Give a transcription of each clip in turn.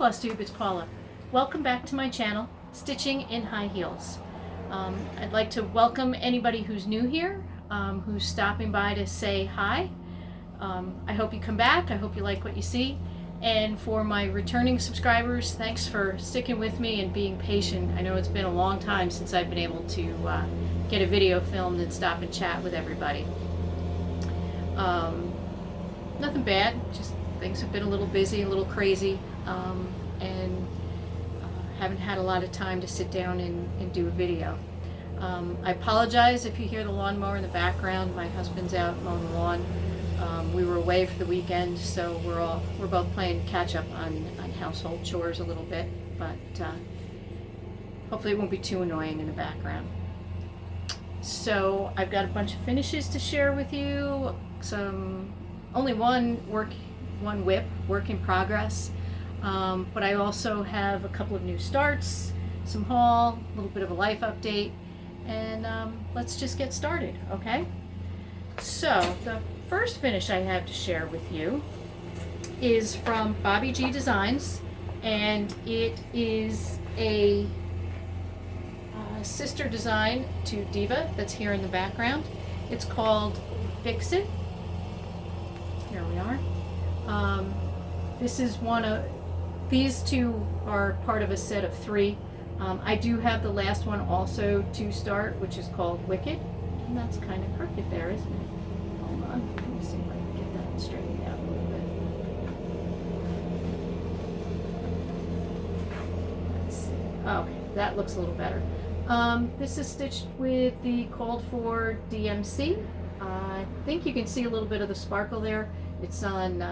FlossTube, it's Paula. Welcome back to my channel, Stitching in High Heels. I'd like to welcome anybody who's new here, who's stopping by to say hi. I hope you come back. I hope you like what you see. And for my returning subscribers, thanks for sticking with me and being patient. I know it's been a long time since I've been able to get a video filmed and stop and chat with everybody. Nothing bad, just things have been a little busy, a little crazy, and haven't had a lot of time to sit down and do a video. I apologize if you hear the lawnmower in the background. My husband's out mowing the lawn. We were away for the weekend, so we're both playing catch up on household chores a little bit, but hopefully it won't be too annoying in the background. So I've got a bunch of finishes to share with you. Only one whip, work in progress, but I also have a couple of new starts, some haul, a little bit of a life update, and let's just get started, okay? So the first finish I have to share with you is from Bobby G Designs, and it is a sister design to Diva that's here in the background. It's called Fix It. Here we are. This is these two are part of a set of 3. I do have the last one also to start, which is called Wicked, and that's kind of crooked there, isn't it? Hold on, let me see if I can get that straightened out a little bit. Let's see. Okay, that looks a little better. This is stitched with the called for DMC. I think you can see a little bit of the sparkle there. It's on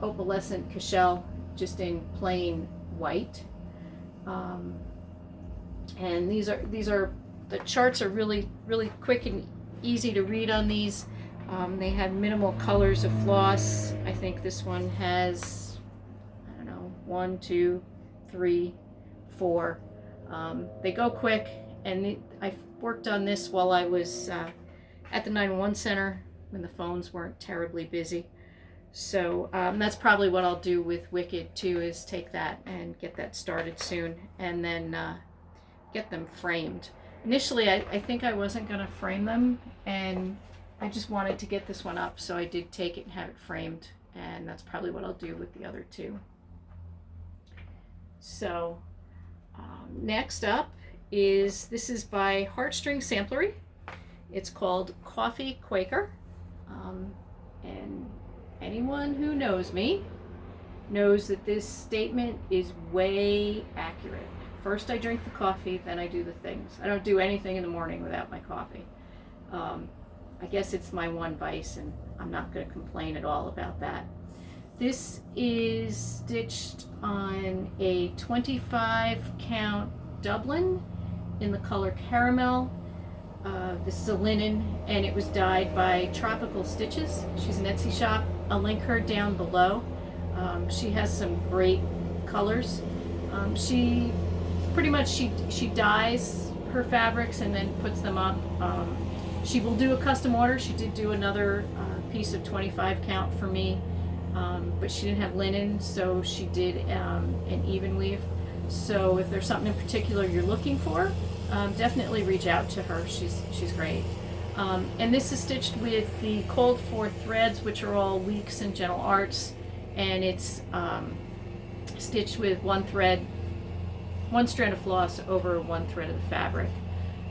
opalescent cashel, just in plain white. And these are the charts are really quick and easy to read on these. They have minimal colors of floss. I think this one has, I don't know, 1, 2, 3, 4. They go quick, and I worked on this while I was at the 911 center when the phones weren't terribly busy. So that's probably what I'll do with Wicked too, is take that and get that started soon, and then get them framed. Initially I think I wasn't going to frame them, and I just wanted to get this one up, so I did take it and have it framed, and that's probably what I'll do with the other 2. So next up this is by Heartstring Samplery. It's called Coffee Quaker, and anyone who knows me knows that this statement is way accurate. First I drink the coffee, then I do the things. I don't do anything in the morning without my coffee. I guess it's my one vice, and I'm not going to complain at all about that. This is stitched on a 25 count Dublin in the color Caramel. This is a linen, and it was dyed by Tropical Stitches. She's an Etsy shop. I'll link her down below. She has some great colors. She pretty much she dyes her fabrics and then puts them up. She will do a custom order. She did do another piece of 25 count for me, but she didn't have linen, so she did an even weave. So if there's something in particular you're looking for, definitely reach out to her. She's great. And this is stitched with the called for threads, which are all Weeks and Gentle Arts, and it's stitched with one strand of floss over one thread of the fabric.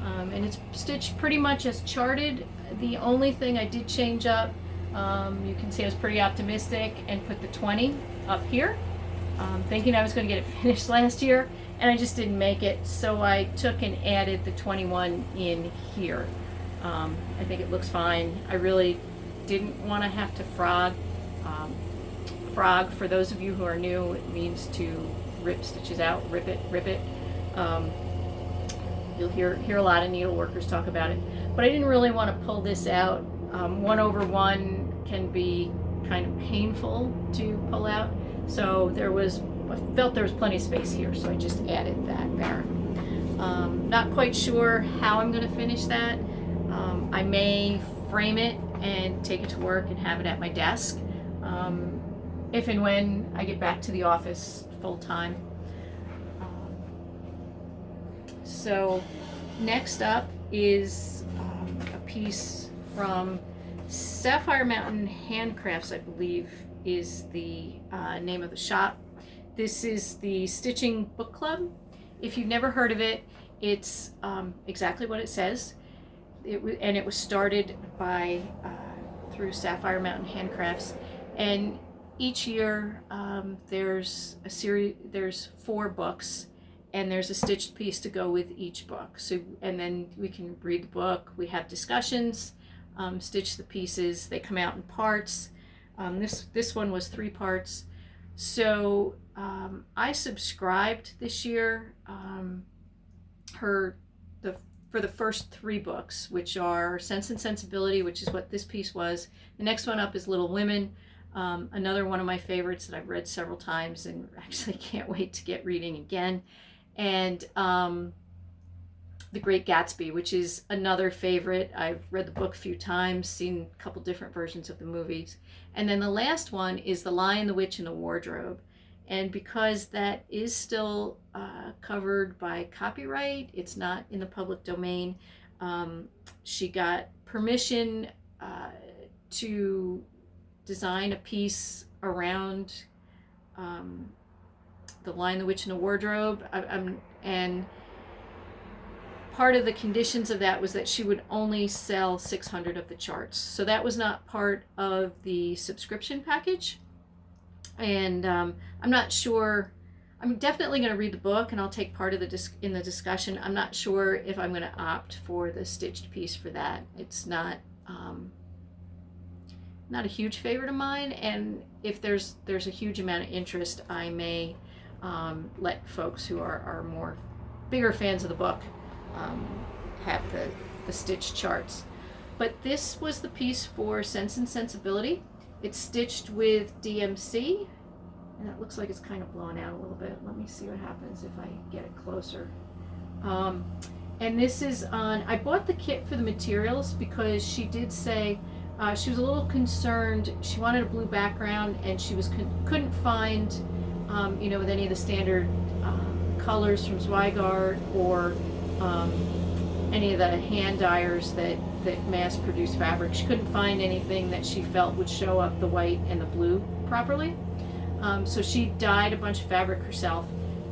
And it's stitched pretty much as charted. The only thing I did change up, you can see I was pretty optimistic and put the 20 up here, thinking I was going to get it finished last year, and I just didn't make it, so I took and added the 21 in here. I think it looks fine. I really didn't want to have to frog. Frog, for those of you who are new, it means to rip stitches out, rip it. You'll hear a lot of needle workers talk about it, but I didn't really want to pull this out. 1/1 can be kind of painful to pull out, so I felt there was plenty of space here, so I just added that there. Not quite sure how I'm going to finish that. I may frame it and take it to work and have it at my desk. if and when I get back to the office full time. So next up is a piece from Sapphire Mountain Handcrafts, I believe is the name of the shop. This is the Stitching Book Club. If you've never heard of it, it's exactly what it says. It was started by through Sapphire Mountain Handcrafts, and each year there's a series. There's 4 books, and there's a stitched piece to go with each book. So, and then we can read the book. We have discussions, stitch the pieces. They come out in parts. This one was 3 parts. So I subscribed this year for the first 3 books, which are Sense and Sensibility, which is what this piece was. The next one up is Little Women, another one of my favorites that I've read several times and actually can't wait to get reading again. And The Great Gatsby, which is another favorite. I've read the book a few times, seen a couple different versions of the movies. And then the last one is The Lion, the Witch, and the Wardrobe. And because that is still covered by copyright, it's not in the public domain, she got permission to design a piece around The Lion, the Witch, and the Wardrobe. And part of the conditions of that was that she would only sell 600 of the charts. So that was not part of the subscription package. And I'm not sure. I'm definitely going to read the book, and I'll take part of in the discussion. I'm not sure if I'm going to opt for the stitched piece for that. It's not a huge favorite of mine, and if there's a huge amount of interest, I may let folks who are bigger fans of the book have the stitched charts. But this was the piece for Sense and Sensibility. It's stitched with DMC, and it looks like it's kind of blown out a little bit. Let me see what happens if I get it closer. And this is on, I bought the kit for the materials because she did say she was a little concerned. She wanted a blue background, and she couldn't find, with any of the standard colors from Zweigart or any of the hand dyers that mass produce fabric. She couldn't find anything that she felt would show up the white and the blue properly. So she dyed a bunch of fabric herself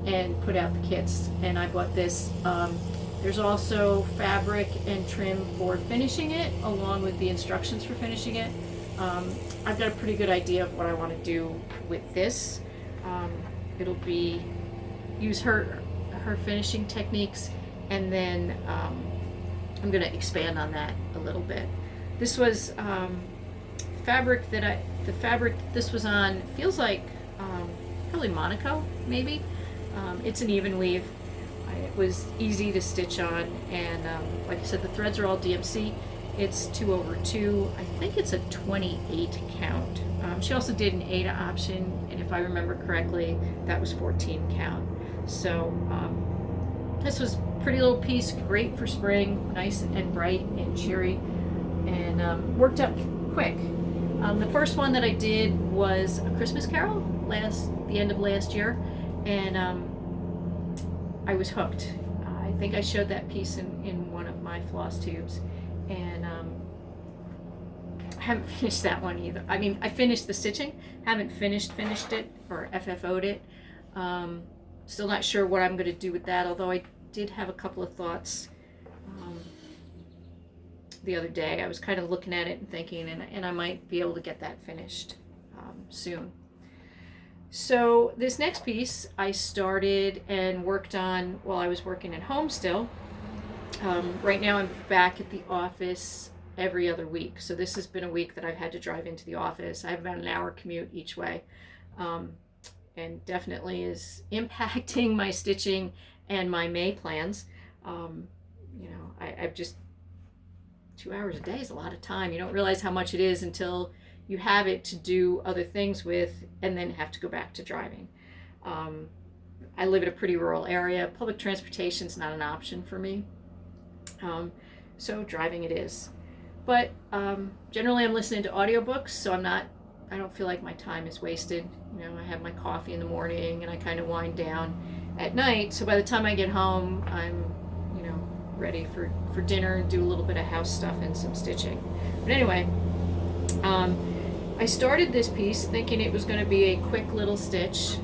and put out the kits, and I bought this. There's also fabric and trim for finishing it, along with the instructions for finishing it. I've got a pretty good idea of what I want to do with this. It'll be use her finishing techniques, and then I'm going to expand on that a little bit. This was fabric that this was on feels like probably Monaco, maybe. It's an even weave. It was easy to stitch on, and like I said, the threads are all DMC. It's 2/2. I think it's a 28 count. She also did an Ada option, and if I remember correctly, that was 14 count. So this was a pretty little piece, great for spring, nice and bright and cheery, and worked up quick. The first one that I did was A Christmas Carol, the end of last year, and I was hooked. I think I showed that piece in one of my floss tubes, and I haven't finished that one either. I mean, I finished the stitching, haven't finished it or FFO'd it. Still not sure what I'm going to do with that, although I did have a couple of thoughts the other day. I was kind of looking at it and thinking, and I might be able to get that finished soon. So this next piece I started and worked on while I was working at home still. Right now I'm back at the office every other week. So this has been a week that I've had to drive into the office. I have about an hour commute each way, and definitely is impacting my stitching and my May plans. I've just 2 hours a day is a lot of time. You don't realize how much it is until you have it to do other things with, and then have to go back to driving. I live in a pretty rural area. Public transportation is not an option for me. So driving it is. But generally I'm listening to audiobooks, so I'm not I don't feel like my time is wasted. You know, I have my coffee in the morning and I kind of wind down at night. So by the time I get home, I'm, you know, ready for dinner and do a little bit of house stuff and some stitching. But anyway, I started this piece thinking it was going to be a quick little stitch.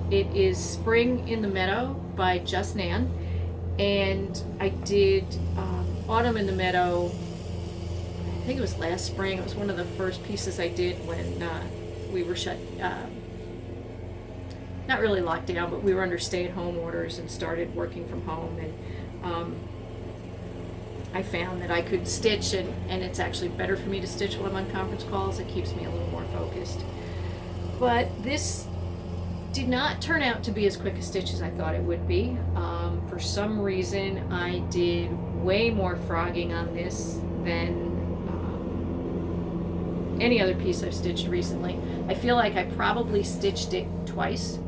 It is Spring in the Meadow by Just Nan, and I did Autumn in the Meadow, I think it was last spring. It was one of the first pieces I did when we were shut, not really locked down, but we were under stay-at-home orders and started working from home. And I found that I could stitch, and it's actually better for me to stitch when I'm on conference calls. It keeps me a little more focused. But this did not turn out to be as quick a stitch as I thought it would be. For some reason, I did way more frogging on this than any other piece I've stitched recently. I feel like I probably stitched it twice,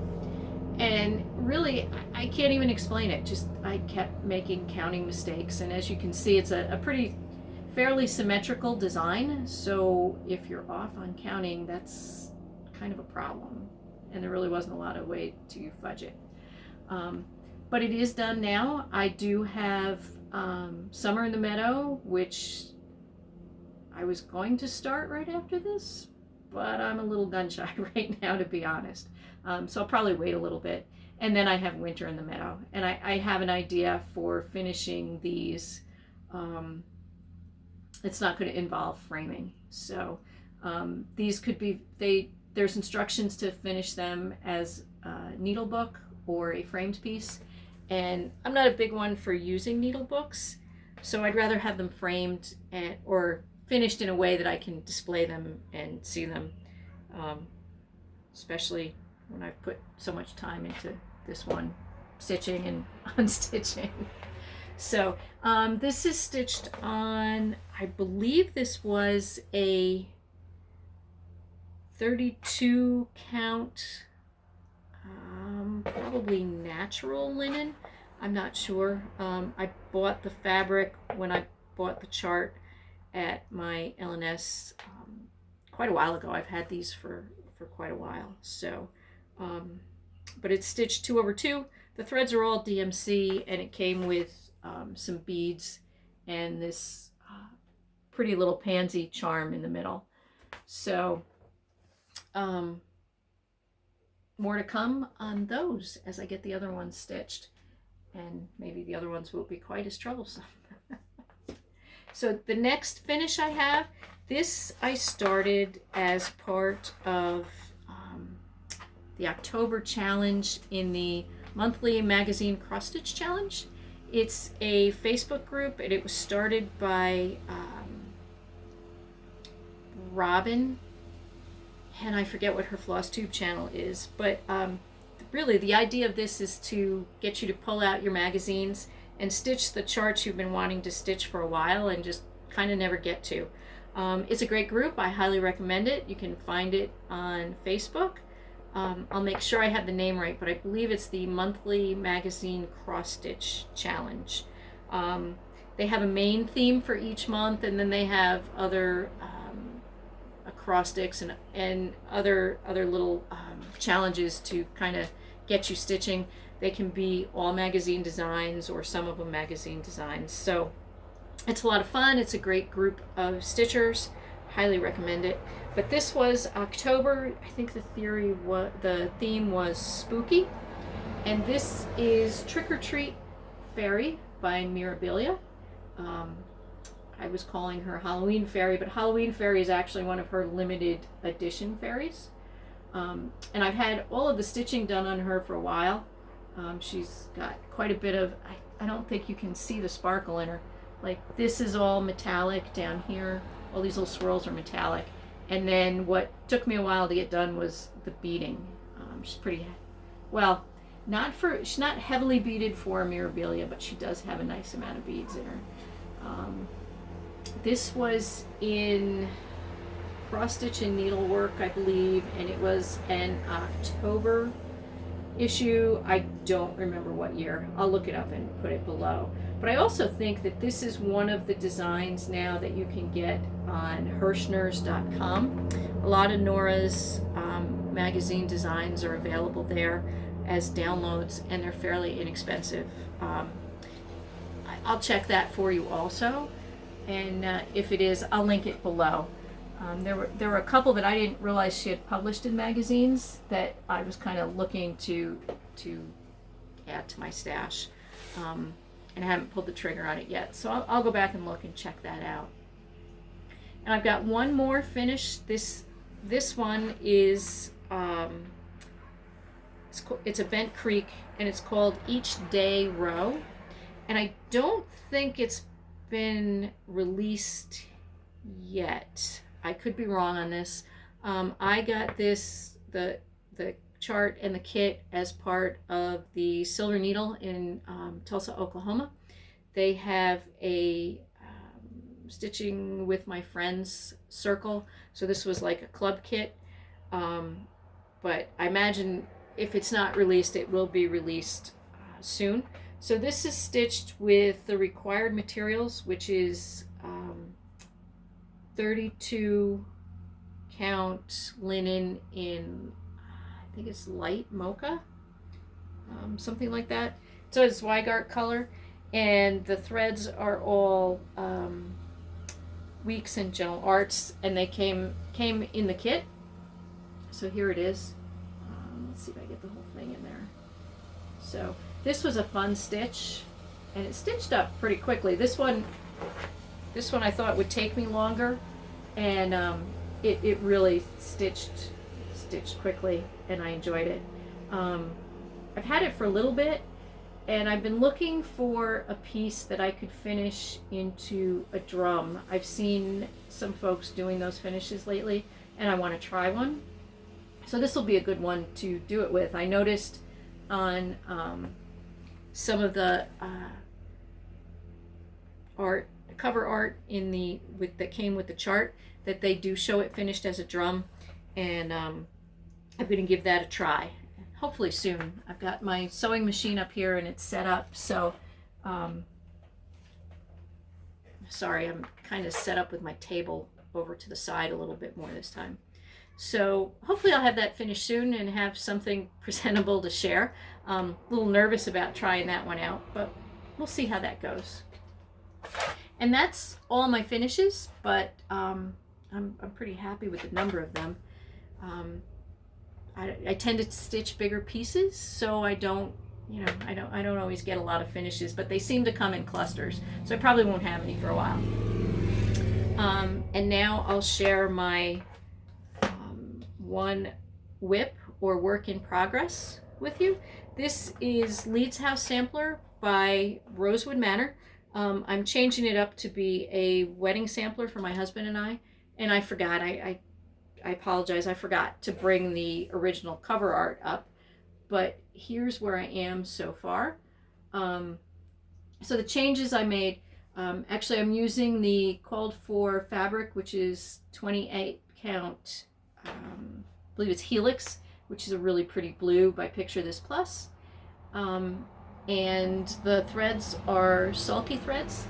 and really I can't even explain it. Just I kept making counting mistakes, and as you can see, it's a pretty fairly symmetrical design, so if you're off on counting, that's kind of a problem, and there really wasn't a lot of way to fudge it. But it is done now. I do have Summer in the Meadow, which I was going to start right after this, but I'm a little gun shy right now, to be honest. So I'll probably wait a little bit. And then I have Winter in the Meadow. And I have an idea for finishing these. It's not going to involve framing. So these could be, there's instructions to finish them as a needle book or a framed piece. And I'm not a big one for using needle books, so I'd rather have them framed or finished in a way that I can display them and see them, especially when I've put so much time into this one, stitching and unstitching. So this is stitched on, I believe this was a 32 count, probably natural linen. I'm not sure. I bought the fabric when I bought the chart at my LNS quite a while ago. I've had these for quite a while. So, but it's stitched 2/2. The threads are all DMC, and it came with some beads and this pretty little pansy charm in the middle. So, more to come on those as I get the other ones stitched, and maybe the other ones won't be quite as troublesome. So the next finish I have, this I started as part of the October challenge in the monthly magazine cross stitch challenge. It's a Facebook group, and it was started by Robin, and I forget what her FlossTube channel is, but really the idea of this is to get you to pull out your magazines and stitch the charts you've been wanting to stitch for a while and just kind of never get to. It's a great group. I highly recommend it. You can find it on Facebook. I'll make sure I have the name right, but I believe it's the monthly magazine cross stitch challenge. They have a main theme for each month, and then they have other acrostics and other little challenges to kind of get you stitching. They can be all magazine designs or some of them magazine designs. So it's a lot of fun. It's a great group of stitchers. Highly recommend it. But this was October. I think the theme was spooky, and this is Trick or Treat Fairy by Mirabilia. I was calling her Halloween Fairy, but Halloween Fairy is actually one of her limited edition fairies. And I've had all of the stitching done on her for a while. She's got quite a bit of, I don't think you can see the sparkle in her. Like, this is all metallic down here. All these little swirls are metallic. And then what took me a while to get done was the beading. She's pretty, well, she's not heavily beaded for Mirabilia, but she does have a nice amount of beads in her. This was in cross stitch and needlework, I believe, and it was an October issue. I don't remember what year. I'll look it up and put it below. But I also think that this is one of the designs now that you can get on Hirschners.com. A lot of Nora's magazine designs are available there as downloads, and they're fairly inexpensive. I'll check that for you also, and if it is, I'll link it below. There were a couple that I didn't realize she had published in magazines that I was kind of looking to add to my stash, and I haven't pulled the trigger on it yet. So I'll go back and look and check that out. And I've got one more finished. This one is it's a Bent Creek, and it's called Each Day Row, and I don't think it's been released yet. I could be wrong on this. I got the chart and the kit as part of the Silver Needle in Tulsa, Oklahoma. They have a Stitching with My Friends circle, so this was like a club kit, but I imagine if it's not released, it will be released soon. So this is stitched with the required materials, which is 32 count linen in, I think it's light mocha, something like that. So it's Zweigart color, and the threads are all Weeks and Gentle Arts, and they came in the kit. So here it is. Let's see if I get the whole thing in there. So this was a fun stitch, and it stitched up pretty quickly. This one I thought would take me longer, and it really stitched quickly, and I enjoyed it. I've had it for a little bit, and I've been looking for a piece that I could finish into a drum. I've seen some folks doing those finishes lately, and I want to try one. So this will be a good one to do it with. I noticed on some of the cover art that came with the chart, that they do show it finished as a drum, and I'm going to give that a try. Hopefully soon. I've got my sewing machine up here and it's set up, so sorry, I'm kind of set up with my table over to the side a little bit more this time. So hopefully I'll have that finished soon and have something presentable to share. A little nervous about trying that one out, but we'll see how that goes. And that's all my finishes, but I'm pretty happy with the number of them. I tend to stitch bigger pieces, so I don't always get a lot of finishes, but they seem to come in clusters, so I probably won't have any for a while. And now I'll share my one WIP, or work in progress, with you. This is Leeds House Sampler by Rosewood Manor. I'm changing it up to be a wedding sampler for my husband and I forgot, I apologize, I forgot to bring the original cover art up, but here's where I am so far. So the changes I made, actually I'm using the called for fabric, which is 28 count, I believe it's Helix, which is a really pretty blue by Picture This Plus. And the threads are sulky threads.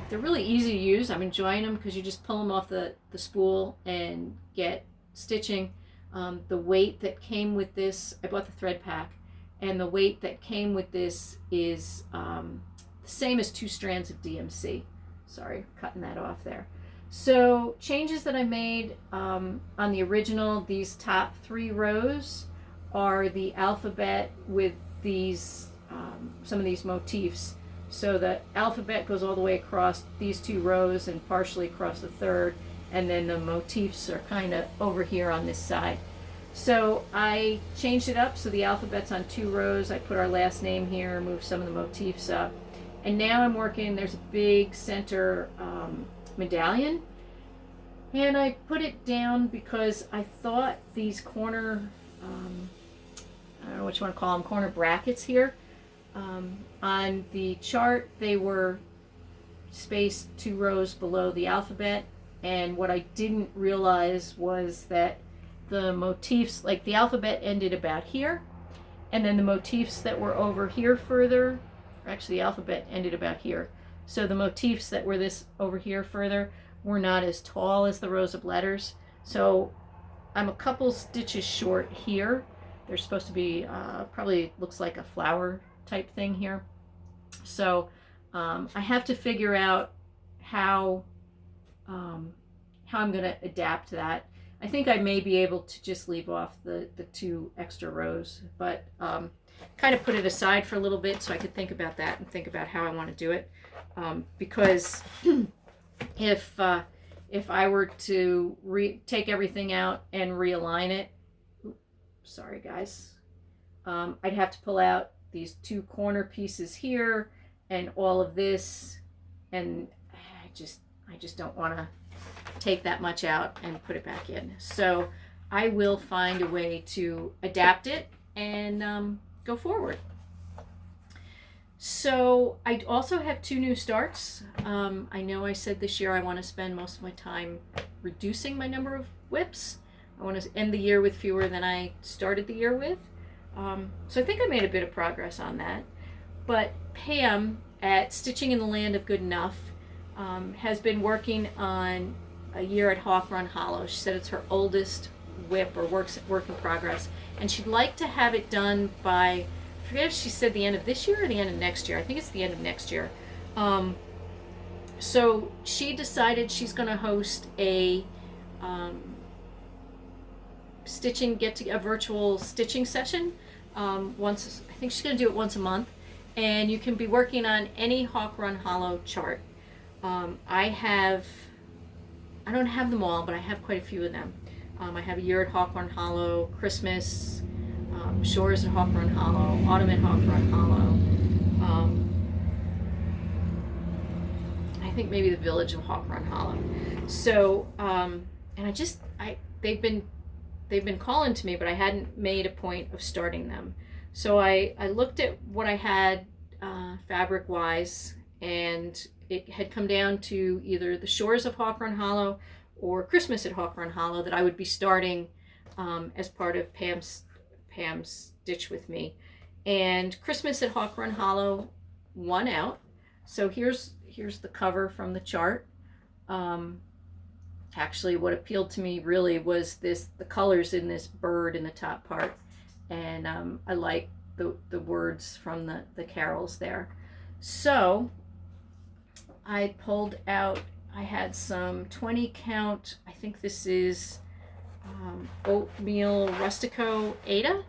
They're really easy to use. I'm enjoying them because you just pull them off the spool and get stitching. The weight that came with this, I bought the thread pack, and the weight that came with this is the same as 2 strands of DMC. Sorry, cutting that off there. So changes that I made on the original, these top 3 rows are the alphabet with these some of these motifs. So the alphabet goes all the way across these 2 rows and partially across the 3rd, and then the motifs are kind of over here on this side. So I changed it up so the alphabet's on 2 rows. I put our last name here, moved some of the motifs up, and now I'm working, there's a big center medallion, and I put it down because I thought these corner, I don't know what you want to call them, corner brackets here, on the chart they were spaced 2 rows below the alphabet, and what I didn't realize was that the motifs, like the alphabet ended about here, And then the motifs that were over here further, actually the alphabet ended about here. So the motifs that were this over here further were not as tall as the rows of letters. So I'm a couple stitches short here. There's supposed to be, probably looks like a flower type thing here. So I have to figure out how I'm going to adapt that. I think I may be able to just leave off the 2 extra rows, but kind of put it aside for a little bit so I could think about that and think about how I want to do it. Because if I were to take everything out and realign it, sorry guys, I'd have to pull out these 2 corner pieces here and all of this, and I just don't want to take that much out and put it back in. So I will find a way to adapt it and go forward. So I also have 2 new starts. I know I said this year I want to spend most of my time reducing my number of whips. I want to end the year with fewer than I started the year with. So I think I made a bit of progress on that. But Pam at Stitching in the Land of Good Enough has been working on a year at Hawthorne Hollow. She said it's her oldest whip or work in progress, and she'd like to have it done by, I forget if she said the end of this year or the end of next year. I think it's the end of next year. So she decided she's going to host a a virtual stitching session once. I think she's going to do it once a month, and you can be working on any Hawthorne Hollow chart. I don't have them all, but I have quite a few of them. I have a year at Hawthorne Hollow, Christmas, Shores at Hawthorne Hollow, Autumn at Hawthorne Hollow. I think maybe the Village of Hawthorne Hollow. So, and they've been calling to me, but I hadn't made a point of starting them. So I looked at what I had fabric wise, and it had come down to either the Shores of Hawthorne Hollow or Christmas at Hawthorne Hollow that I would be starting as part of Pam's Stitch with Me. And Christmas at Hawthorne Hollow won out. So here's the cover from the chart. Actually, what appealed to me really was the colors in this bird in the top part, and I like the words from the carols there. So I pulled out, I had some 20 count, I think this is Oatmeal Rustico Ada.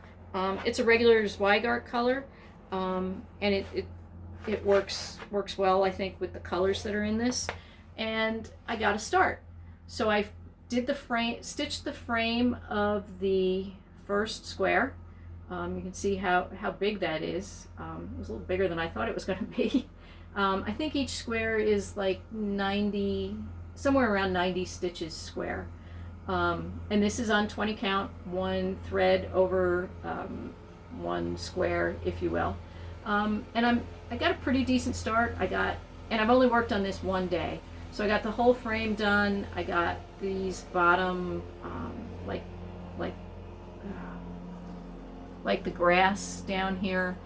It's a regular Zweigart color, and it works well, I think, with the colors that are in this. And I got a start. So I did stitched the frame of the first square. You can see how big that is. It was a little bigger than I thought it was going to be. I think each square is like 90, somewhere around 90 stitches square. And this is on 20 count, 1 thread over 1 square, if you will. And I got a pretty decent start. And I've only worked on this 1 day. So I got the whole frame done. I got these bottom, like the grass down here,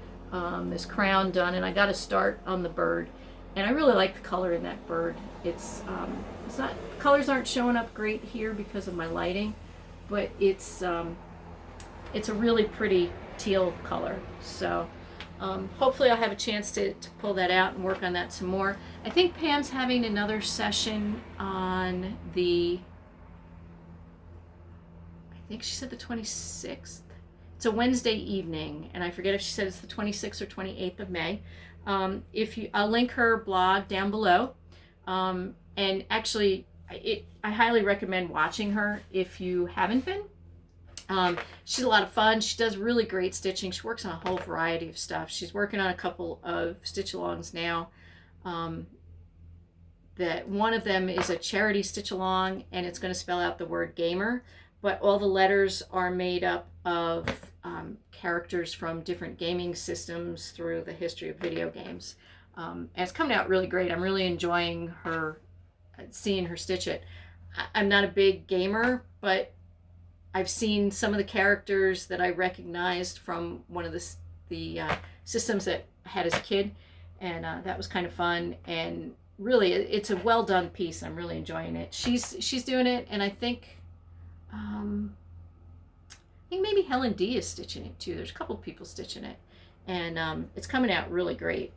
this crown done, and I got a start on the bird. And I really like the color in that bird. It's not, colors aren't showing up great here because of my lighting, but it's a really pretty teal color. So hopefully I'll have a chance to pull that out and work on that some more. I think Pam's having another session on I think she said the 26th. It's a Wednesday evening, and I forget if she said it's the 26th or 28th of May. I'll link her blog down below. And actually, I highly recommend watching her if you haven't been. She's a lot of fun. She does really great stitching. She works on a whole variety of stuff. She's working on a couple of stitch-alongs now. That one of them is a charity stitch-along, and it's going to spell out the word gamer, but all the letters are made up of characters from different gaming systems through the history of video games. And it's coming out really great. I'm really enjoying seeing her stitch it. I'm not a big gamer, but I've seen some of the characters that I recognized from one of the systems that I had as a kid, and that was kind of fun. And really, it's a well done piece. I'm really enjoying it. She's doing it, and I think maybe Helen D is stitching it too. There's a couple people stitching it, and it's coming out really great.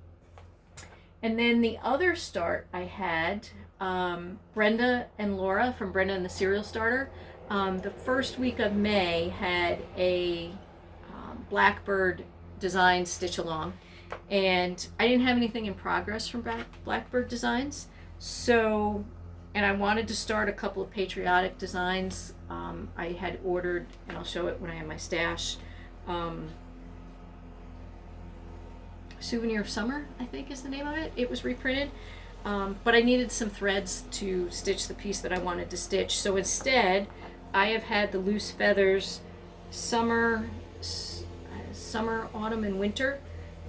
And then the other start I had, Brenda and Laura from Brenda and the Serial Starter. The first week of May had a Blackbird design stitch along, and I didn't have anything in progress from Blackbird designs, so, and I wanted to start a couple of patriotic designs. I had ordered, and I'll show it when I have my stash, Souvenir of Summer, I think is the name of it. It was reprinted, but I needed some threads to stitch the piece that I wanted to stitch. So instead, I have had the Loose Feathers Summer, Autumn, and Winter,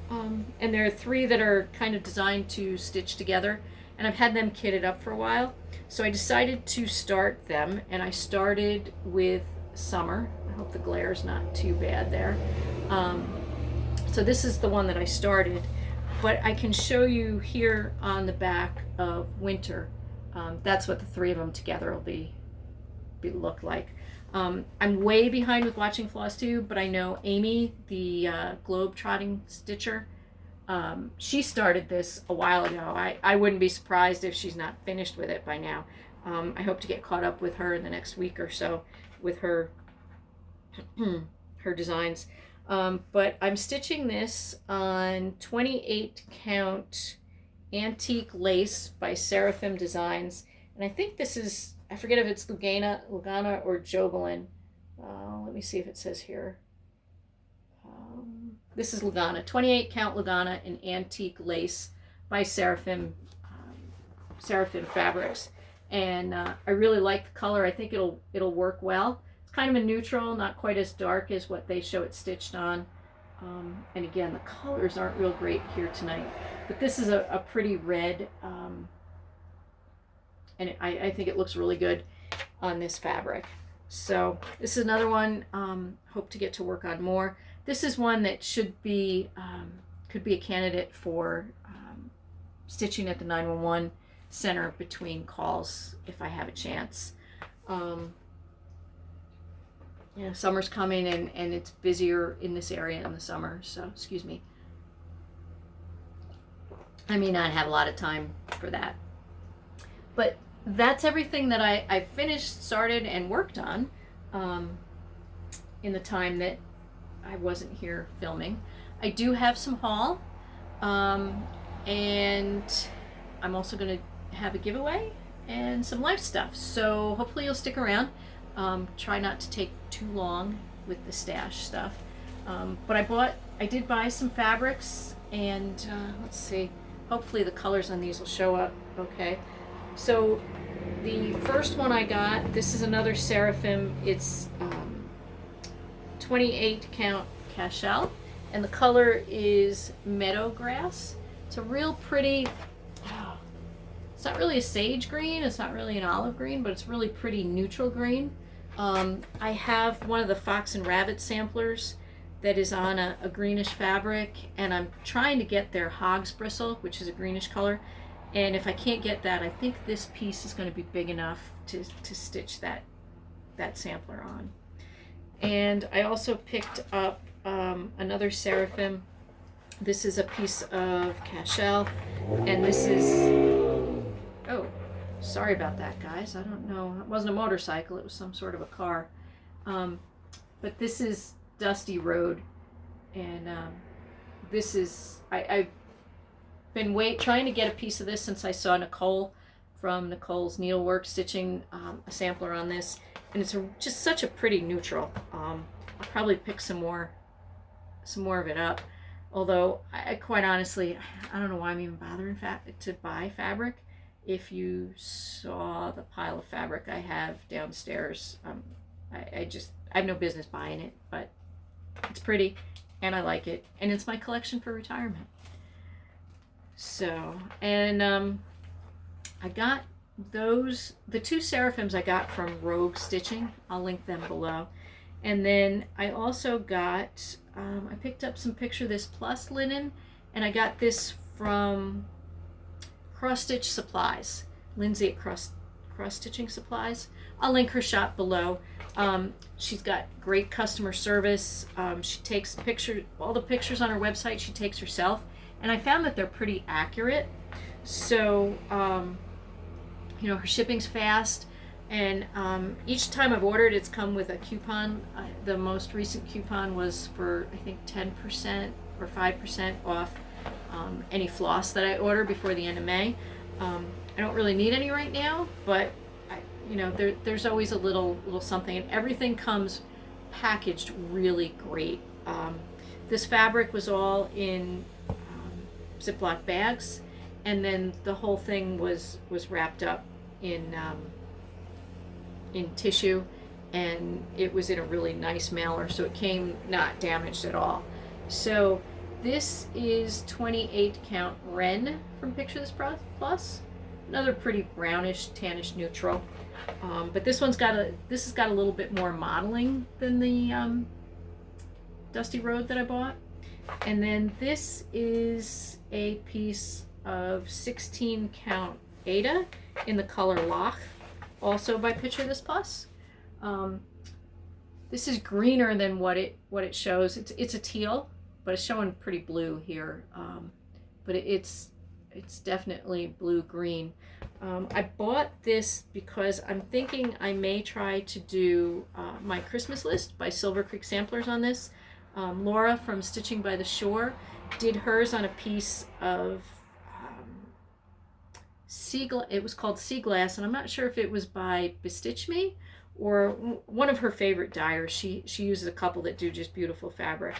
and there are 3 that are kind of designed to stitch together, and I've had them kitted up for a while. So I decided to start them, and I started with Summer. I hope the glare is not too bad there. So this is the one that I started, but I can show you here on the back of Winter. That's what the 3 of them together will look like. I'm way behind with watching FlossTube, but I know Amy, the globe-trotting stitcher, she started this a while ago. I wouldn't be surprised if she's not finished with it by now. I hope to get caught up with her in the next week or so with her her designs. But I'm stitching this on 28 count antique lace by Seraphim Designs, and I think this is, I forget if it's Lugana or Jobelin. Let me see if it says here. This is Lugana, 28 count Lugana in antique lace by Seraphim Fabrics, and I really like the color. I think it'll work well. Kind of a neutral, not quite as dark as what they show it stitched on. And again, the colors aren't real great here tonight, but this is a pretty red, and I think it looks really good on this fabric. So this is another one, hope to get to work on more. This is one that should be, could be a candidate for stitching at the 911 center between calls if I have a chance. You know, summer's coming, and it's busier in this area in the summer, so excuse me. I may not have a lot of time for that. But that's everything that I finished, started, and worked on in the time that I wasn't here filming. I do have some haul, and I'm also going to have a giveaway and some live stuff, so hopefully you'll stick around. Try not to take too long with the stash stuff, but I did buy some fabrics, and let's see, hopefully the colors on these will show up okay. So the first one I got, this is another Seraphim. It's 28 count cashel, and the color is Meadow Grass. It's a real pretty, it's not really a sage green, it's not really an olive green, but it's really pretty neutral green. I have one of the Fox and Rabbit samplers that is on a greenish fabric, and I'm trying to get their Hog's Bristle, which is a greenish color, and if I can't get that, I think this piece is going to be big enough to stitch that sampler on. And I also picked up another Seraphim. This is a piece of cashel, and this is, oh, sorry about that, guys. I don't know. It wasn't a motorcycle. It was some sort of a car. But this is Dusty Road, and this is, I've been trying to get a piece of this since I saw Nicole from Nicole's Needlework stitching a sampler on this, and it's just such a pretty neutral. I'll probably pick some more of it up. Although, I quite honestly, I don't know why I'm even bothering to buy fabric. If you saw the pile of fabric I have downstairs, I have no business buying it, but it's pretty, and I like it, and it's my collection for retirement. So, and I got the 2 Seraphims I got from Rogue Stitching. I'll link them below. And then I also got, I picked up some picture of this plus linen, and I got this from Cross Stitch Supplies, Lindsay at Cross Stitching Supplies. I'll link her shop below. She's got great customer service. She takes pictures, all the pictures on her website she takes herself, and I found that they're pretty accurate. So, her shipping's fast, and each time I've ordered, it's come with a coupon. The most recent coupon was for, I think, 10% or 5% off any floss that I order before the end of May. I don't really need any right now, but there's always a little something, and everything comes packaged really great. This fabric was all in Ziploc bags, and then the whole thing was wrapped up in tissue, and it was in a really nice mailer, so it came not damaged at all. So this is 28 count Ren from Picture This Plus. Another pretty brownish, tannish neutral. But this has got a little bit more modeling than the Dusty Road that I bought. And then this is a piece of 16 count Ada in the color Loch, also by Picture This Plus. This is greener than what it shows. It's a teal, but it's showing pretty blue here. But it's definitely blue-green. I bought this because I'm thinking I may try to do my Christmas list by Silver Creek Samplers on this. Laura from Stitching by the Shore did hers on a piece of it was called Sea Glass, and I'm not sure if it was by Bestitch Me or one of her favorite dyers. She uses a couple that do just beautiful fabric.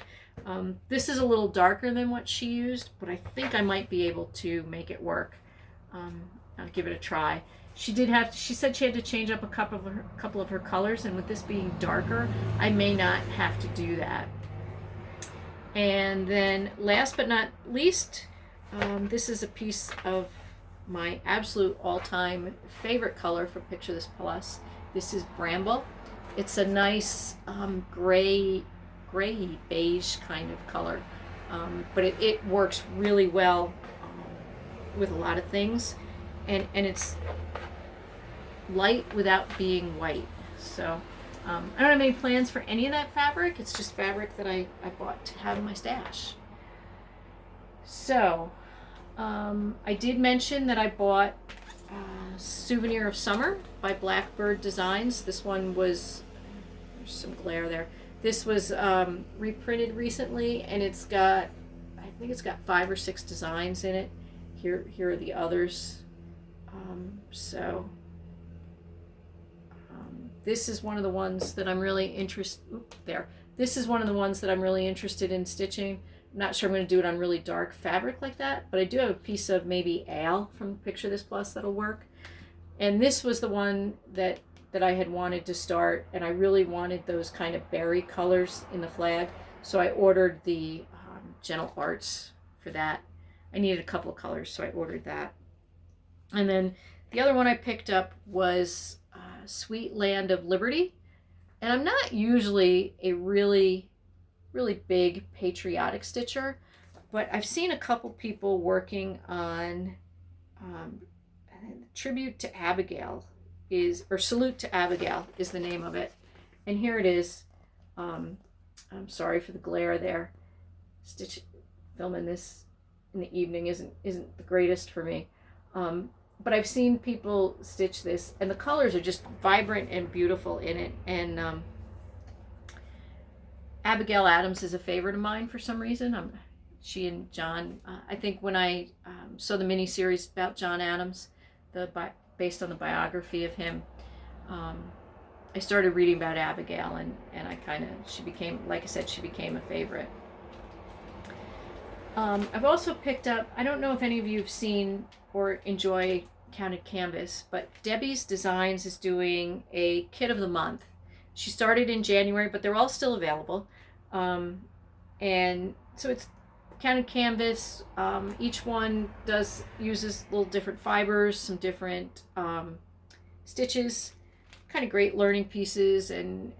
This is a little darker than what she used, but I think I might be able to make it work. I'll give it a try. She said she had to change up a couple of her colors, and with this being darker, I may not have to do that. And then last but not least, this is a piece of my absolute all-time favorite color for Picture This Plus. This is Bramble. It's a nice gray beige kind of color, but it works really well with a lot of things, and it's light without being white. So I don't have any plans for any of that fabric. It's just fabric that I bought to have in my stash. So I did mention that I bought Souvenir of Summer by Blackbird Designs. This one was, there's some glare there. This was reprinted recently, and I think it's got 5 or 6 designs in it. Here are the others. This is one of the ones that I'm really interested. This is one of the ones that I'm really interested in stitching. I'm not sure I'm going to do it on really dark fabric like that, but I do have a piece of maybe Ale from Picture This Plus that'll work. And this was the one that I had wanted to start, and I really wanted those kind of berry colors in the flag, so I ordered the Gentle Arts for that. I needed a couple of colors, so I ordered that. And then the other one I picked up was Sweet Land of Liberty. And I'm not usually a really big patriotic stitcher, but I've seen a couple people working on Tribute to Abigail or Salute to Abigail is the name of it. And here it is. I'm sorry for the glare there. Filming this in the evening isn't the greatest for me. But I've seen people stitch this, and the colors are just vibrant and beautiful in it. And Abigail Adams is a favorite of mine for some reason. She and John, I think when I saw the mini-series about John Adams, based on the biography of him, I started reading about Abigail, and she became, like I said, she became a favorite. I've also picked up, I don't know if any of you have seen or enjoy Counted Canvas, but Debbie's Designs is doing a kit of the month. She started in January, but they're all still available. And so it's Counted Canvas. Each one uses little different fibers, some different stitches, kind of great learning pieces, and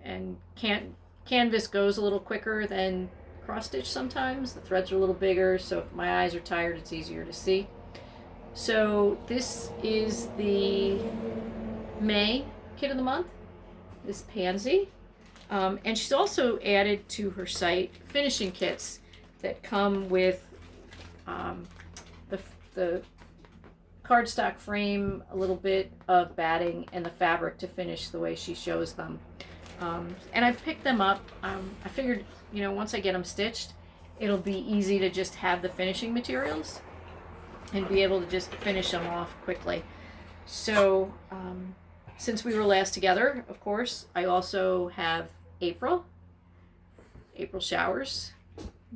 canvas goes a little quicker than cross stitch sometimes. The threads are a little bigger, so if my eyes are tired, it's easier to see. So this is the May kit of the month, this pansy. And she's also added to her site finishing kits that come with the cardstock frame, a little bit of batting, and the fabric to finish the way she shows them. And I picked them up. I figured, once I get them stitched, it'll be easy to just have the finishing materials and be able to just finish them off quickly. So since we were last together, of course, I also have April showers,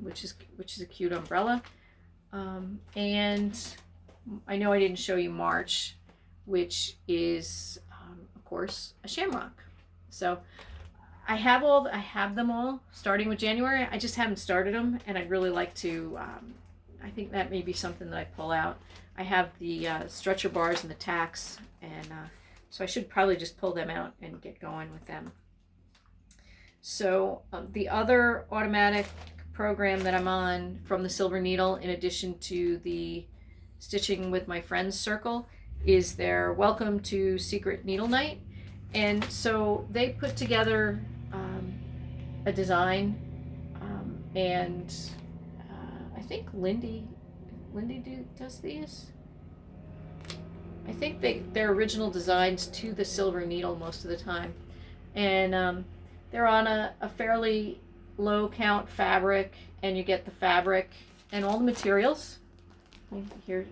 which is a cute umbrella. And I know I didn't show you March, which is of course a shamrock. So I have them all starting with January. I just haven't started them, and I'd really like to. I think that may be something that I pull out. I have the stretcher bars and the tacks, and so I should probably just pull them out and get going with them. So the other automatic program that I'm on from the Silver Needle, in addition to the Stitching with My Friends circle, is their Welcome to Secret Needle Night. And so they put together a design, and I think Lindy does these. I think they're original designs to the Silver Needle most of the time, and they're on a fairly low count fabric, and you get the fabric and all the materials. Here.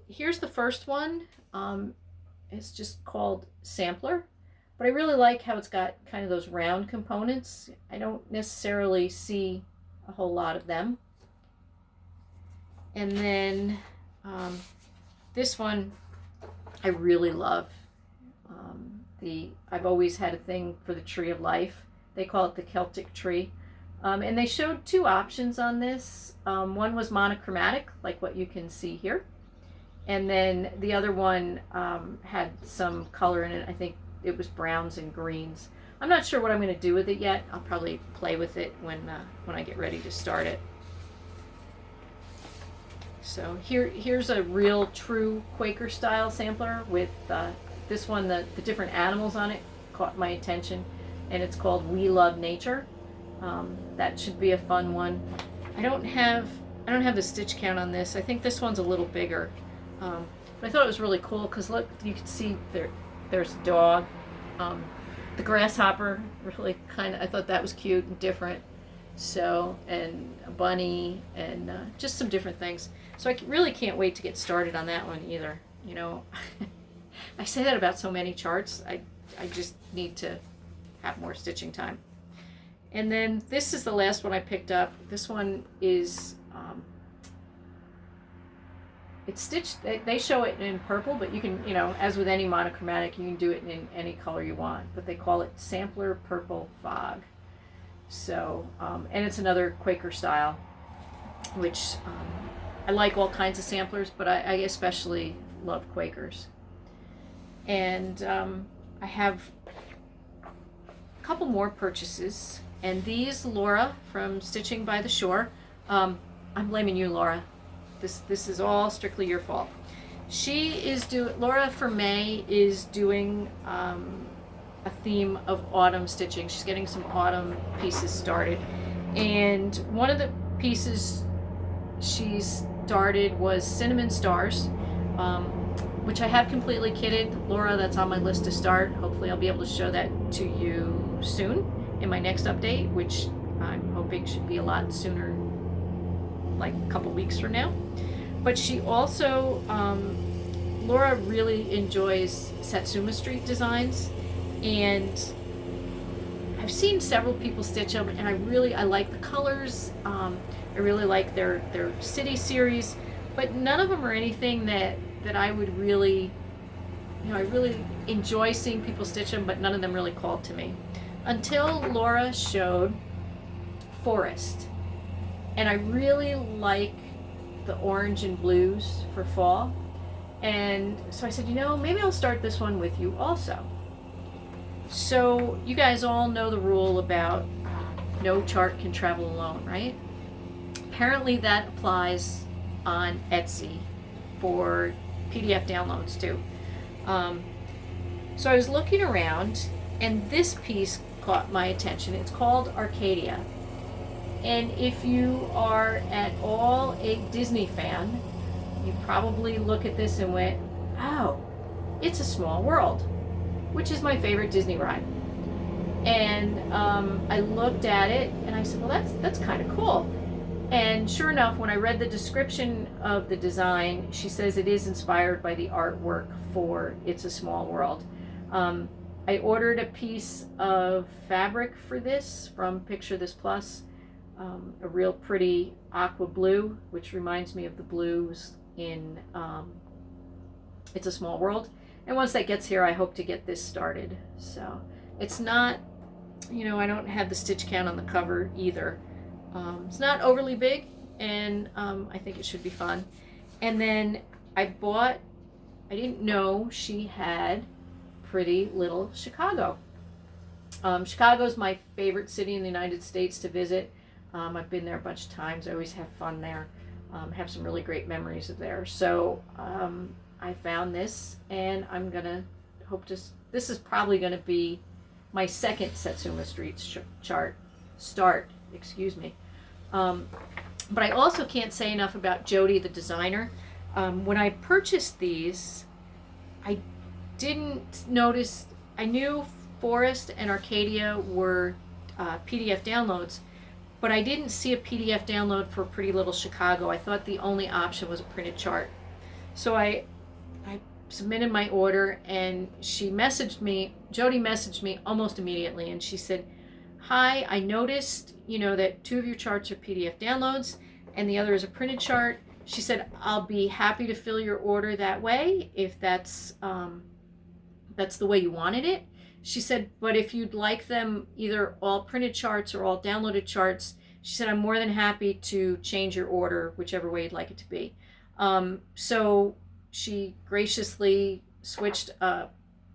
Here's the first one. It's just called Sampler. But I really like how it's got kind of those round components. I don't necessarily see a whole lot of them. And then this one I really love. I've always had a thing for the Tree of Life. They call it the Celtic Tree. And they showed two options on this. One was monochromatic, like what you can see here. And then the other one had some color in it. I think it was browns and greens. I'm not sure what I'm going to do with it yet. I'll probably play with it when I get ready to start it. So here's a real true Quaker style sampler with this one, the different animals on it caught my attention, and it's called We Love Nature. That should be a fun one. I don't have the stitch count on this. I think this one's a little bigger. But I thought it was really cool because look, you can see there's a dog. The grasshopper, really I thought that was cute and different. So, and a bunny, and just some different things. So I really can't wait to get started on that one either. You know, I say that about so many charts. I just need to have more stitching time. And then this is the last one I picked up. This one is, it's stitched, they show it in purple, but you can, you know, as with any monochromatic, you can do it in any color you want. But they call it Sampler Purple Fog. So, and it's another Quaker style, which I like all kinds of samplers, but I especially love Quakers. And I have a couple more purchases, and these, Laura from Stitching by the Shore, I'm blaming you, Laura. This is all strictly your fault. Laura for May is doing a theme of autumn stitching. She's getting some autumn pieces started, and one of the pieces she started was Cinnamon Stars, which I have completely kitted. Laura, that's on my list to start. Hopefully I'll be able to show that to you soon in my next update, which I'm hoping should be a lot sooner, like a couple weeks from now. But she also, Laura really enjoys Satsuma Street designs, and I've seen several people stitch them, and I like the colors. I really like their city series, but none of them are anything that I would really, you know, I really enjoy seeing people stitch them, but none of them really called to me until Laura showed Forest. And I really like the orange and blues for fall, and so I said, you know, maybe I'll start this one with you also. So you guys all know the rule about no chart can travel alone, right? Apparently that applies on Etsy for PDF downloads too. So I was looking around, and this piece caught my attention. It's called Arcadia. And if you are at all a Disney fan, you probably look at this and went, oh, it's a small world, which is my favorite Disney ride. And I looked at it and I said, well, that's kind of cool. And sure enough, when I read the description of the design, she says it is inspired by the artwork for It's a Small World. I ordered a piece of fabric for this from Picture This Plus, a real pretty aqua blue, which reminds me of the blues in It's a Small World. And once that gets here, I hope to get this started. So it's not, you know, I don't have the stitch count on the cover either. It's not overly big, and I think it should be fun. And then I didn't know she had Pretty Little Chicago. Chicago's my favorite city in the United States to visit. I've been there a bunch of times. I always have fun there. Have some really great memories of there. So I found this, and I'm gonna this is probably gonna be my second Satsuma Street start, excuse me. But I also can't say enough about Jody, the designer. When I purchased these, I didn't notice, I knew Forest and Arcadia were PDF downloads, but I didn't see a PDF download for Pretty Little Chicago. I thought the only option was a printed chart. So I submitted my order, and Jody messaged me almost immediately, and she said, "Hi, I noticed, that 2 of your charts are PDF downloads and the other is a printed chart." She said, "I'll be happy to fill your order that way if that's the way you wanted it." She said, "But if you'd like them either all printed charts or all downloaded charts," she said, "I'm more than happy to change your order, whichever way you'd like it to be." So she graciously switched a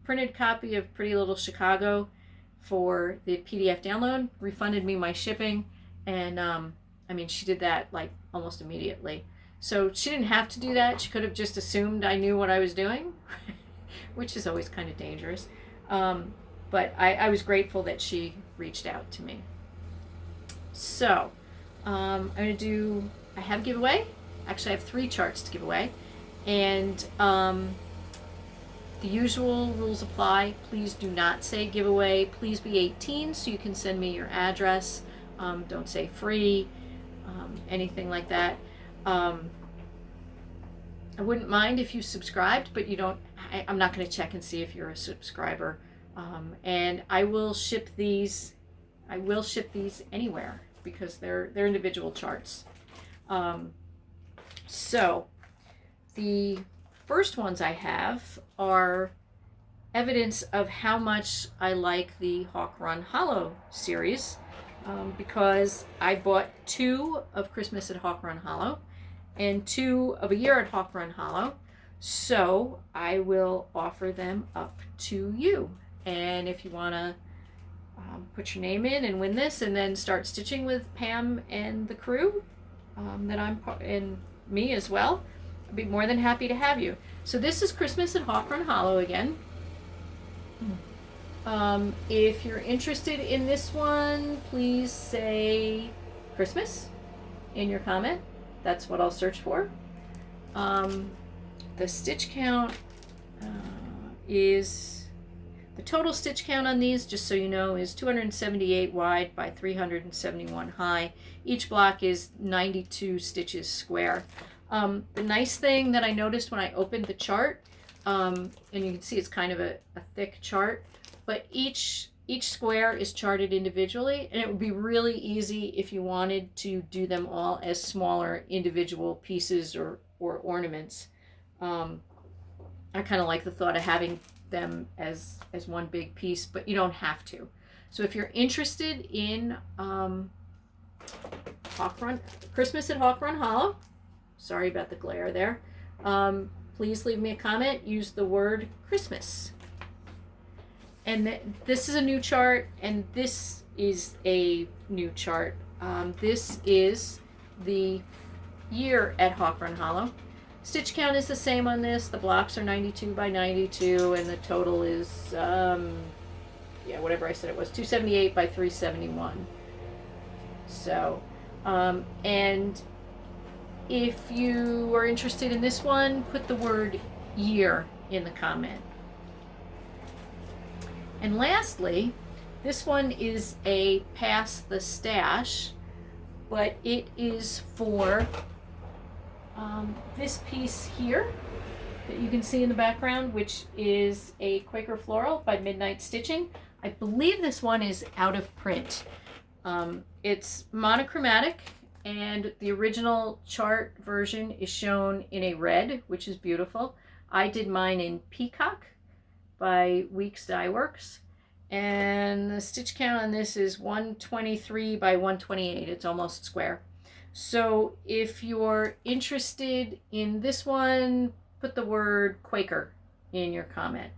printed copy of Pretty Little Chicago for the PDF download, refunded me my shipping, and she did that like almost immediately. So she didn't have to do that. She could have just assumed I knew what I was doing, which is always kind of dangerous. But I was grateful that she reached out to me. So I have a giveaway. Actually, I have 3 charts to give away. And the usual rules apply. Please do not say giveaway. Please be 18 so you can send me your address. Don't say free, anything like that. I wouldn't mind if you subscribed, but I'm not going to check and see if you're a subscriber. And I will ship these anywhere because they're individual charts. So the first ones I have are evidence of how much I like the Hawthorne Hollow series, because I bought 2 of Christmas at Hawthorne Hollow and 2 of A Year at Hawthorne Hollow. So I will offer them up to you. And if you want to put your name in and win this and then start stitching with Pam and the crew, that I'm and me as well, I'd be more than happy to have you. So this is Christmas at Hawthorne Hollow again. If you're interested in this one, please say Christmas in your comment. That's what I'll search for. The stitch count is, the total stitch count on these, just so you know, is 278 wide by 371 high. Each block is 92 stitches square. The nice thing that I noticed when I opened the chart, and you can see it's kind of a thick chart, but each square is charted individually, and it would be really easy if you wanted to do them all as smaller individual pieces or ornaments. I kind of like the thought of having them as one big piece, but you don't have to. So if you're interested in Christmas at Hawthorne Hollow, sorry about the glare there, please leave me a comment. Use the word Christmas. And this is a new chart, and this is a new chart. This is the year at Hawthorne Hollow. Stitch count is the same on this. The blocks are 92 by 92, and the total is, whatever I said it was, 278 by 371. So, and if you are interested in this one, put the word year in the comment. And lastly, this one is a Pass the Stash, but it is for this piece here that you can see in the background, which is a Quaker Floral by Midnight Stitching. I believe this one is out of print. It's monochromatic, and the original chart version is shown in a red, which is beautiful. I did mine in Peacock by Weeks Dye Works, and the stitch count on this is 123 by 128. It's almost square. So if you're interested in this one, put the word Quaker in your comment.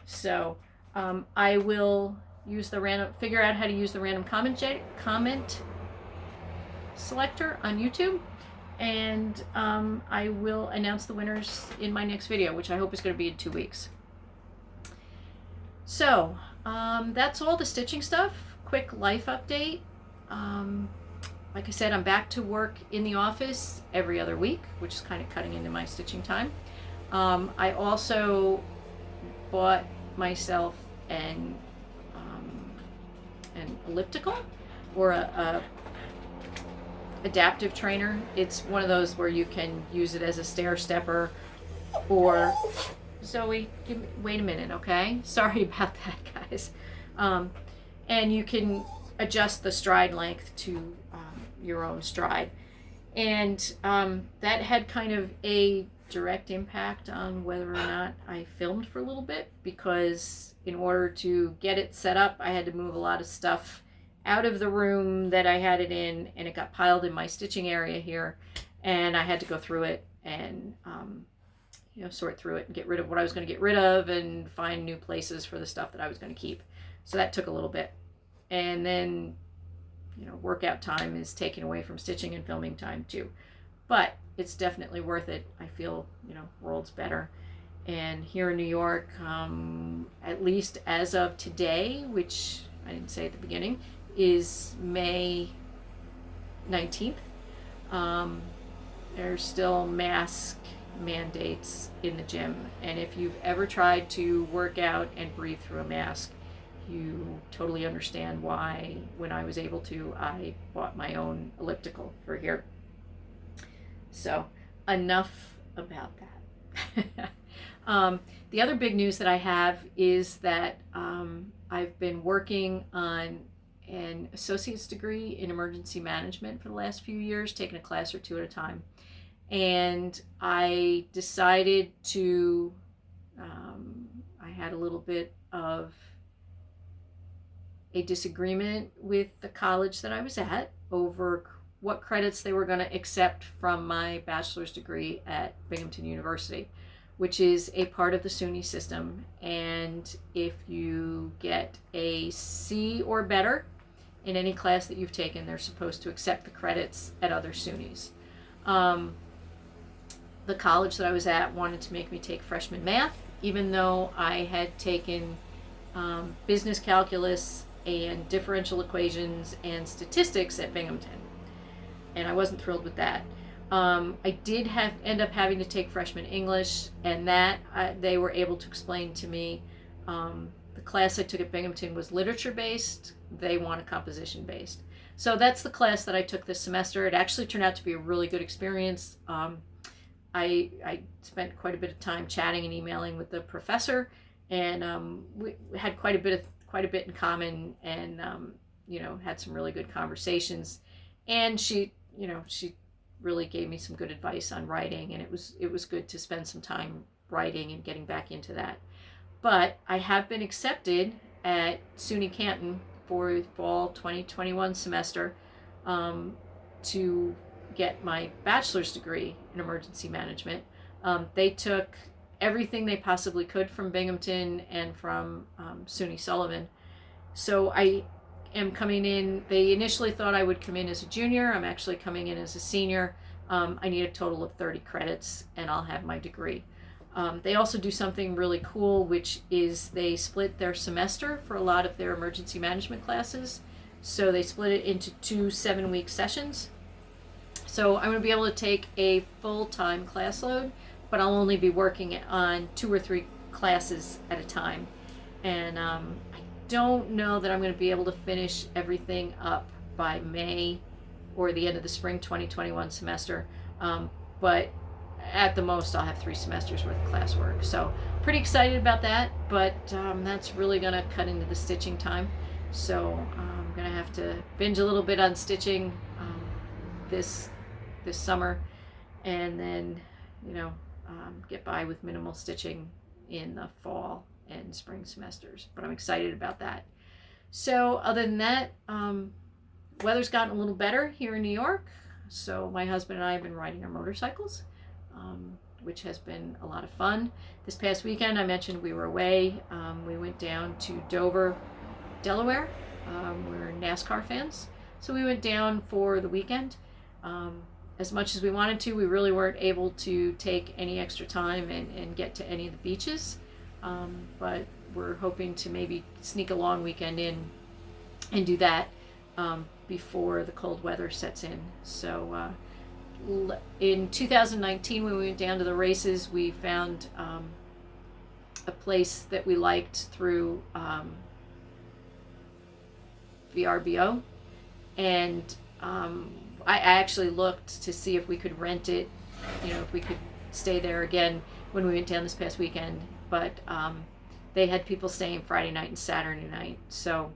So I will figure out how to use the random comment selector on YouTube, and I will announce the winners in my next video, which I hope is going to be in 2 weeks. So that's all the stitching stuff. Quick life update. Like I said, I'm back to work in the office every other week, which is kind of cutting into my stitching time. I also bought myself an elliptical, or a adaptive trainer. It's one of those where you can use it as a stair stepper, or Zoe, wait a minute, okay? Sorry about that, guys. And you can adjust the stride length to your own stride. And that had kind of a direct impact on whether or not I filmed for a little bit, because in order to get it set up, I had to move a lot of stuff out of the room that I had it in, and it got piled in my stitching area here, and I had to go through it and sort through it and get rid of what I was going to get rid of and find new places for the stuff that I was going to keep. So that took a little bit. And then workout time is taken away from stitching and filming time too, but it's definitely worth it. I feel worlds better. And here in New York, at least as of today, which I didn't say at the beginning, is May 19th, there's still mask mandates in the gym, and if you've ever tried to work out and breathe through a mask, you totally understand why, when I was able to, I bought my own elliptical for here. So enough about that. The other big news that I have is that I've been working on an associate's degree in emergency management for the last few years, taking a class or two at a time. And I decided to, I had a little bit of a disagreement with the college that I was at over what credits they were going to accept from my bachelor's degree at Binghamton University, which is a part of the SUNY system. And if you get a C or better in any class that you've taken, they're supposed to accept the credits at other SUNYs. The college that I was at wanted to make me take freshman math, even though I had taken business calculus and differential equations and statistics at Binghamton, and I wasn't thrilled with that. I did end up having to take freshman English, and that they were able to explain to me. The class I took at Binghamton was literature based. They want a composition based. So that's the class that I took this semester. It actually turned out to be a really good experience. I spent quite a bit of time chatting and emailing with the professor, and we had quite a bit in common, and had some really good conversations. And she really gave me some good advice on writing, and it was good to spend some time writing and getting back into that. But I have been accepted at SUNY Canton for fall 2021 semester to get my bachelor's degree in emergency management. They took everything they possibly could from Binghamton and from SUNY Sullivan. So I am coming in. They initially thought I would come in as a junior. I'm actually coming in as a senior. I need a total of 30 credits and I'll have my degree. They also do something really cool, which is they split their semester for a lot of their emergency management classes. So they split it into 2 7-week sessions. So I'm going to be able to take a full-time class load, but I'll only be working on 2 or 3 classes at a time. And I don't know that I'm going to be able to finish everything up by May or the end of the spring 2021 semester. But at the most, I'll have 3 semesters worth of classwork. So pretty excited about that, but that's really going to cut into the stitching time. So I'm going to have to binge a little bit on stitching this summer, and then get by with minimal stitching in the fall and spring semesters. But I'm excited about that. So other than that, weather's gotten a little better here in New York. So my husband and I have been riding our motorcycles, which has been a lot of fun. This past weekend, I mentioned we were away. We went down to Dover, Delaware. We're NASCAR fans, so we went down for the weekend. As much as we wanted to, we really weren't able to take any extra time and get to any of the beaches. But we're hoping to maybe sneak a long weekend in and do that before the cold weather sets in. So in 2019, when we went down to the races, we found a place that we liked through VRBO, and I actually looked to see if we could rent it, if we could stay there again when we went down this past weekend, but they had people staying Friday night and Saturday night, so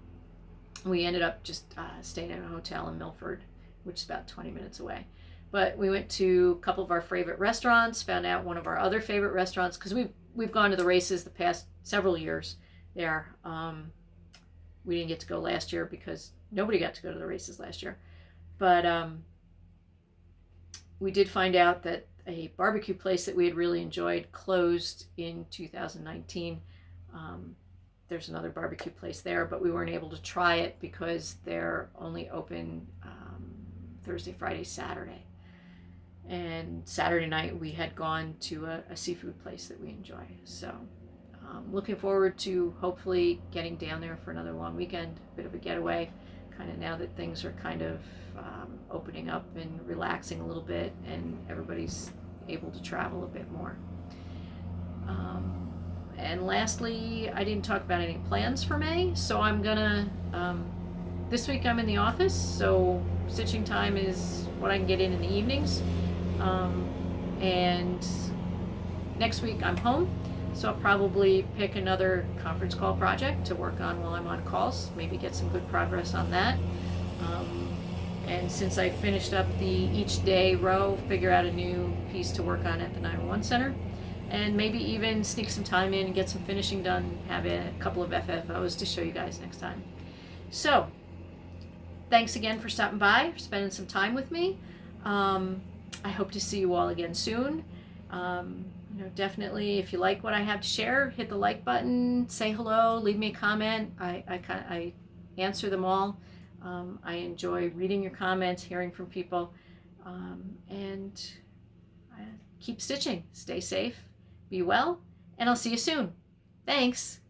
we ended up just staying in a hotel in Milford, which is about 20 minutes away. But we went to a couple of our favorite restaurants, found out one of our other favorite restaurants, because we've gone to the races the past several years there. We didn't get to go last year because nobody got to go to the races last year. But we did find out that a barbecue place that we had really enjoyed closed in 2019. There's another barbecue place there, but we weren't able to try it because they're only open Thursday, Friday, Saturday. And Saturday night we had gone to a seafood place that we enjoy. So looking forward to hopefully getting down there for another long weekend, a bit of a getaway, kind of now that things are kind of opening up and relaxing a little bit and everybody's able to travel a bit more. And lastly, I didn't talk about any plans for May, so I'm gonna, this week I'm in the office, so stitching time is what I can get in the evenings. And next week I'm home, so I'll probably pick another conference call project to work on while I'm on calls, maybe get some good progress on that. And since I finished up the each day row, figure out a new piece to work on at the 911 Center, and maybe even sneak some time in and get some finishing done, have a couple of FFOs to show you guys next time. So, thanks again for stopping by, for spending some time with me. I hope to see you all again soon. Definitely, if you like what I have to share, hit the like button, say hello, leave me a comment. I answer them all. I enjoy reading your comments, hearing from people, and keep stitching. Stay safe, be well, and I'll see you soon. Thanks.